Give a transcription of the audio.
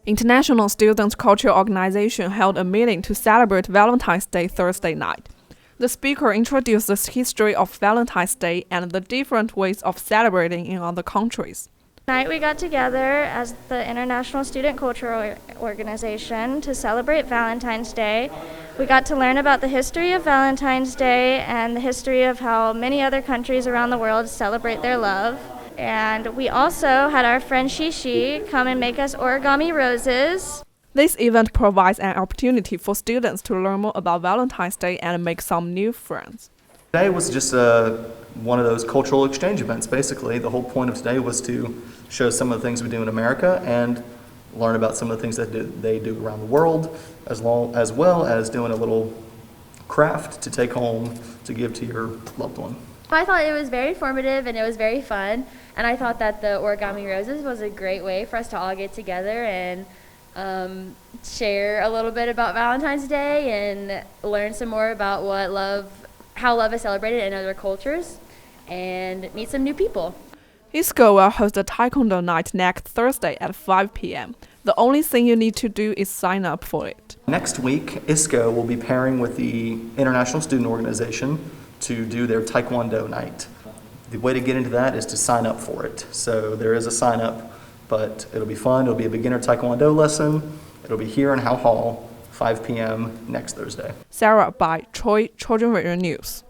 International Students Cultural Organization held a meeting to celebrate Valentine's Day Thursday night. The speaker introduced the history of Valentine's Day and the different ways of celebrating in other countries. Tonight we got together as the International Student Cultural Organization to celebrate Valentine's Day. We got to learn about the history of Valentine's Day and the history of how many other countries around the world celebrate their love. And we also had our friend Shishi come and make us origami roses. This event provides an opportunity for students to learn more about Valentine's Day and make some new friends. Today was just one of those cultural exchange events, basically. The whole point of today was to show some of the things we do in America and learn about some of the things that they do around the world, as well as doing a little craft to take home to give to your loved one. I thought it was very formative and it was very fun, and I thought that the origami roses was a great way for us to all get together and share a little bit about Valentine's Day and learn some more about how love is celebrated in other cultures and meet some new people. ISCO will host a Taekwondo night next Thursday at 5 p.m. The only thing you need to do is sign up for it. Next week, ISCO will be pairing with the International Student Organization to do their Taekwondo night. The way to get into that is to sign up for it. So there is a sign up, but it'll be fun. It'll be a beginner Taekwondo lesson. It'll be here in Howe Hall, 5 p.m. next Thursday. Sarah by TrojanVision News.